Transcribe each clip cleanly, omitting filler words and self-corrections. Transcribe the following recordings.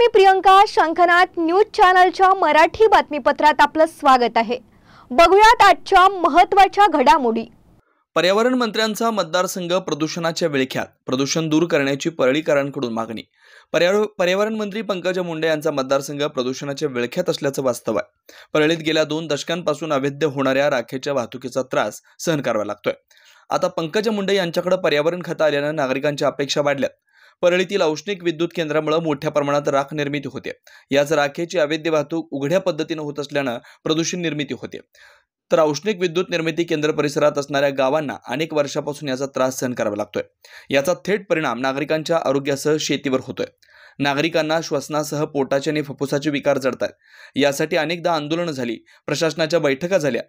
मी प्रियंका. शंखनाद न्यूज चॅनलच्या मराठी बातमीपत्रात आपलं स्वागत आहे. बघूयात आजच्या महत्त्वाच्या घडामोडी. पर्यावरण मंत्र्यांचा मतदारसंघ प्रदूषणाच्या विळख्यात, प्रदूषण दूर करण्याची परळीकरांकडून मागणी. पर्यावरण मंत्री पंकजा मुंडे यांचा मतदारसंघ प्रदूषणाच्या विळख्यात असल्याचं वास्तव आहे. परळीत गेल्या 2 दशकांपासून अवैध होणाऱ्या राखेच्या वाहतुकीचा त्रास सहन करावा लागतोय. आता पंकजा मुंडे यांच्याकडे पर्यावरण खातं आल्यानं नागरिकांच्या अपेक्षा वाढल्यात. परळीतील औष्णिक विद्युत केंद्रामुळे मोठ्या प्रमाणात राख निर्मिती होते. याच राखेची अवैध वाहतूक उघड्या पद्धतीने होत असल्यानं प्रदूषण निर्मिती होते. तर औष्णिक विद्युत निर्मिती केंद्र परिसरात असणाऱ्या गावांना अनेक वर्षापासून याचा त्रास सहन करावा लागतोय. याचा थेट परिणाम नागरिकांच्या आरोग्यासह शेतीवर होतोय. नागरिकांना श्वसनासह पोटाचे आणि फुफ्फुसाचे विकार जडतात. यासाठी अनेकदा आंदोलनं झाली, प्रशासनाच्या बैठका झाल्या,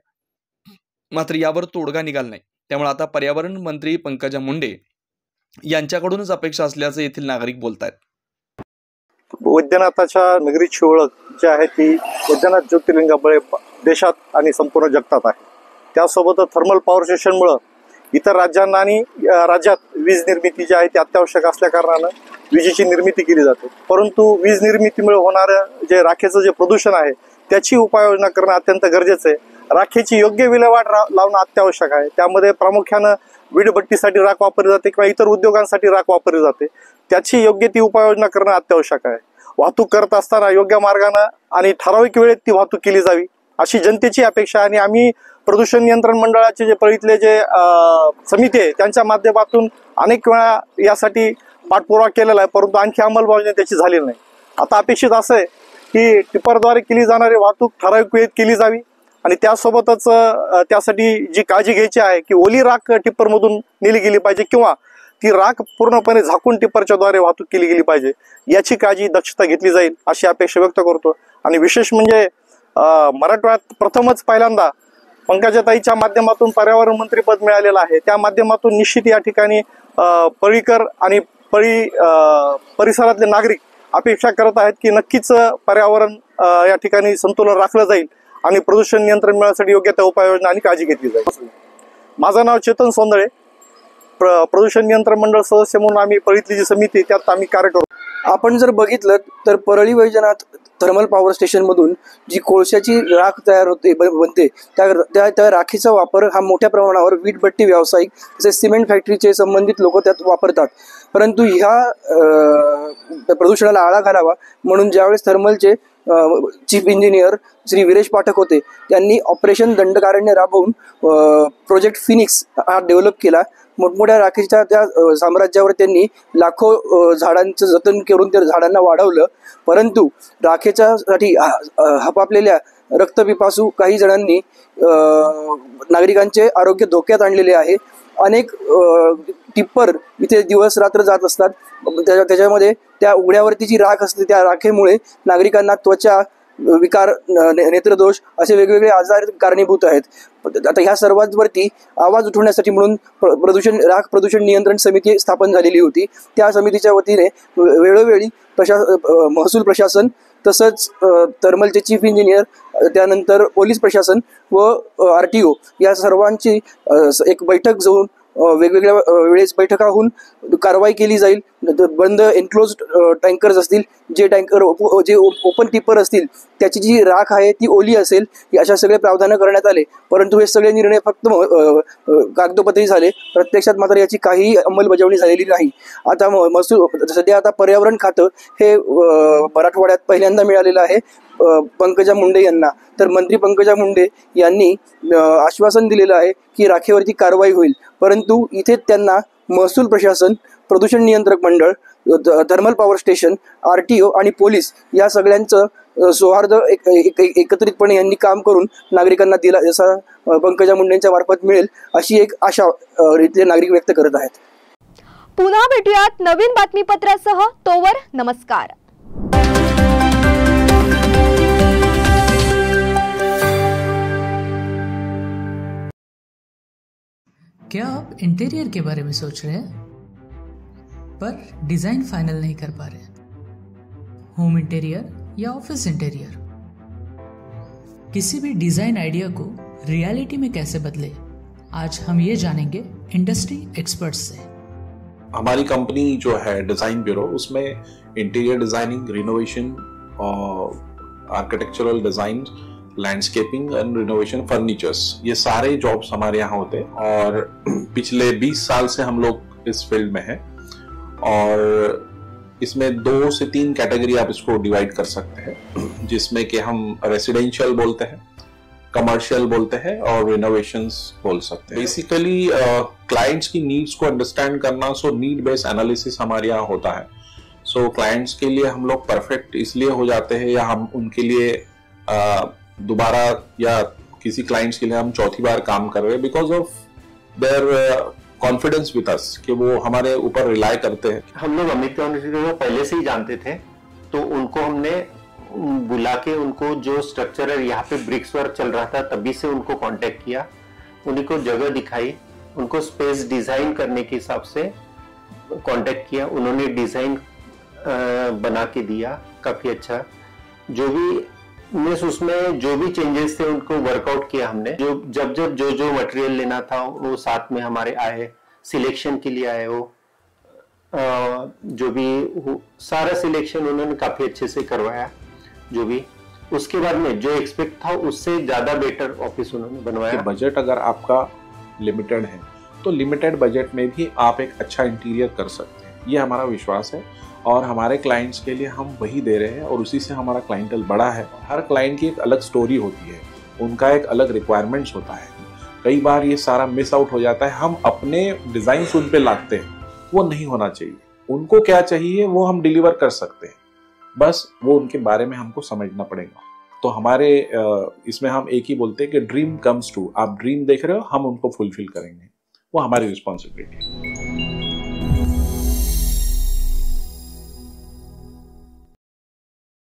मात्र यावर तोडगा निघाला नाही. त्यामुळे आता पर्यावरण मंत्री पंकजा मुंडे यांच्याकडूनच अपेक्षा असल्याचं येथील नागरिक बोलतायत. वैद्यनाथाच्या नगरीची ओळख जी आहे ती वैद्यनाथ ज्योतिर्लिंगामुळे देशात आणि संपूर्ण जगतात आहे. त्यासोबत थर्मल पॉवर स्टेशनमुळे इतर राज्यांना आणि राज्यात वीज निर्मिती जी आहे ती अत्यावश्यक असल्या कारणानं विजेची निर्मिती केली जाते. परंतु वीज निर्मितीमुळे होणारं जे राखेचं जे प्रदूषण आहे त्याची उपाययोजना करणं अत्यंत गरजेचं आहे. राखेची योग्य विल्हेवाट लावणं अत्यावश्यक आहे. त्यामध्ये प्रामुख्यानं वीटभट्टीसाठी राख वापरली जाते किंवा इतर उद्योगांसाठी राख वापरली जाते. त्याची योग्य ती उपाययोजना करणं अत्यावश्यक आहे. वाहतूक करत असताना योग्य मार्गानं आणि ठराविक वेळेत ती वाहतूक केली जावी अशी जनतेची अपेक्षा. आणि आम्ही प्रदूषण नियंत्रण मंडळाचे जे परळीतले जे समिती आहे त्यांच्या माध्यमातून अनेक वेळा यासाठी पाठपुरावा केलेला आहे, परंतु आणखी अंमलबजावणी त्याची झालेली नाही. आता अपेक्षित असं आहे की टिप्परद्वारे केली जाणारी वाहतूक ठराविक वेळेत केली जावी आणि त्यासोबतच त्यासाठी जी काळजी घ्यायची आहे की ओली राख टिप्परमधून नेली गेली पाहिजे किंवा ती राख पूर्णपणे झाकून टिप्परच्या द्वारे वाहतूक केली गेली पाहिजे. याची काळजी दक्षता घेतली जाईल अशी अपेक्षा व्यक्त करतो. आणि विशेष म्हणजे मराठवाड्यात प्रथमच पहिल्यांदा पंकजाताईच्या माध्यमातून पर्यावरण मंत्री पद मिळालेलं आहे. त्या माध्यमातून निश्चित या ठिकाणी परळीकर आणि परिसरातले नागरिक अपेक्षा करत आहेत की नक्कीच पर्यावरण या ठिकाणी संतुलन राखलं जाईल आणि प्रदूषण नियंत्रण मिळण्यासाठी योग्य त्या उपाययोजना आणि काळजी घेतली जाईल. माझं नाव चेतन सोंदळे. प्रदूषण नियंत्रण मंडळ सदस्य म्हणून आम्ही परळीतली जी समिती त्यात आम्ही कार्य करतो. आपण जर बघितलं तर Parli Vaijnath thermal power station मधून जी कोळशाची राख तयार होते बनते त्या राखीचा वापर हा मोठ्या प्रमाणावर वीटभट्टी व्यावसायिक तसेच सिमेंट फॅक्टरीचे संबंधित लोक त्यात वापरतात. परंतु ह्या प्रदूषणाला आळा घालावा म्हणून ज्यावेळेस थर्मलचे चीफ इंजिनियर श्री विरेश पाठक होते त्यांनी ऑपरेशन दंडकारण्य राबवून प्रोजेक्ट फिनिक्स हा डेव्हलप केला. मोठमोठ्या राखेच्या त्या साम्राज्यावर त्यांनी लाखो झाडांचं जतन करून त्या झाडांना वाढवलं. परंतु राखेच्यासाठी हपापलेल्या रक्तपिपासू काही जणांनी नागरिकांचे आरोग्य धोक्यात आणलेले आहे. अनेक टिप्पर इथे दिवस रात्र जात असतात. त्याच्यामध्ये त्या उघड्यावरती जी राख असते त्या राखेमुळे नागरिकांना त्वचा विकार, नेत्रदोष असे वेगवेगळे आजार कारणीभूत आहेत. आता ह्या सर्वांवरती आवाज उठवण्यासाठी म्हणून राख प्रदूषण नियंत्रण समिती स्थापन झालेली होती. त्या समितीच्या वतीने वेळोवेळी महसूल प्रशासन तसंच थर्मलचे चीफ इंजिनियर, त्यानंतर पोलीस प्रशासन व RTO या सर्वांची एक बैठक घेऊन वेगवेगळ्या वेळेस बैठका होऊन कारवाई केली जाईल. बंद एन्क्लोज्ड टँकर्स असतील, जे ओपन टिप्पर असतील त्याची जी राख आहे ती ओली असेल अशा सगळे प्रावधान करण्यात आले. परंतु हे सगळे निर्णय फक्त कागदोपत्री झाले, प्रत्यक्षात मात्र याची काही अंमलबजावणी झालेली नाही. आता सध्या आता पर्यावरण खातं हे मराठवाड्यात पहिल्यांदा मिळालेलं आहे पंकजा मुंडे यांना. तर मंत्री पंकजा मुंडे यांनी आश्वासन दिलेलं आहे की राखेवरती कारवाई होईल. परंतु इथे त्यांना महसूल प्रशासन, प्रदूषण नियंत्रक मंडळ, थर्मल पॉवर स्टेशन, RTO आणि पोलीस या सगळ्यांचं सौहार्द एकत्रितपणे यांनी काम करून नागरिकांना दिला जसा पंकजा मुंडेंच्या मार्फत मिळेल अशी एक आशा इथले नागरिक व्यक्त करत आहेत. पुन्हा भेटूयात नवीन बातमीपत्रासह. तोवर नमस्कार. क्या आप इंटीरियर के बारे में सोच रहे हैं पर डिज़ाइन फाइनल नहीं कर पा रहे? होम इंटीरियर या ऑफिस इंटीरियर, किसी भी डिज़ाइन आइडिया को रियलिटी में कैसे बदले, आज हम ये जानेंगे इंडस्ट्री एक्सपर्ट्स से। हमारी कंपनी जो है डिज़ाइन ब्यूरो, उसमें interior designing, renovation, architectural design, landscaping end renovation, furnitures, ये सारे जॉब्स हमारे यहाँ होते हैं। और पिछले 20 साल से हम लोग इस फील्ड में हैं। और इसमें 2 से 3 कैटेगरी आप इसको डिवाइड कर सकते हैं, जिसमें कि हम रेसिडेंशियल बोलते हैं, कमर्शियल बोलते हैं और रिनोवेशंस बोल सकते हैं। बेसिकली क्लाइंट्स की नीड्स को अंडरस्टैंड करना, सो नीड बेस्ड एनालिसिस हमारे यहाँ होता है। सो क्लाइंट्स के लिए हम लोग परफेक्ट इसलिए हो जाते हैं, या हम उनके लिए दोबारा, या किसी क्लाइंट्स के लिए हम चौथी बार काम कर रहे हैं because of their confidence with us, कि वो हमारे ऊपर रिलाई करते हैं। हम लोग अमित को पहले से ही जानते थे, तो उनको हमने बुला के उनको जो स्ट्रक्चर है, यहाँ पे ब्रिक्स वर्क चल रहा था तभी से उनको कांटेक्ट किया, उन्हीं को जगह दिखाई, उनको स्पेस डिजाइन करने के हिसाब से कांटेक्ट किया, उन्होंने डिजाइन बना के दिया काफी अच्छा। जो भी उसमें जो भी चेंजेस थे उनको वर्कआउट किया हमने। जब जो मटेरियल लेना था वो साथ में हमारे आए, सिलेक्शन के लिए आए, वो जो भी सारा सिलेक्शन उन्होंने काफी अच्छे से करवाया। जो भी उसके बाद में जो एक्सपेक्ट था उससे ज्यादा बेटर ऑफिस उन्होंने बनवाया। बजट अगर आपका लिमिटेड है तो लिमिटेड बजट में भी आप एक अच्छा इंटीरियर कर सकते हैं, ये हमारा विश्वास है। और हमारे क्लाइंट्स के लिए हम वही दे रहे हैं और उसी से हमारा क्लाइंटल बड़ा है। हर क्लाइंट की एक अलग स्टोरी होती है, उनका एक अलग रिक्वायरमेंट्स होता है। कई बार ये सारा मिस आउट हो जाता है, हम अपने डिजाइन उन पे लाते हैं, वो नहीं होना चाहिए। उनको क्या चाहिए वो हम डिलीवर कर सकते हैं, बस वो उनके बारे में हमको समझना पड़ेगा। तो हमारे इसमें हम एक ही बोलते हैं कि ड्रीम कम्स ट्रू। आप ड्रीम देख रहे हो, हम उनको फुलफिल करेंगे, वो हमारी रिस्पॉन्सिबिलिटी है।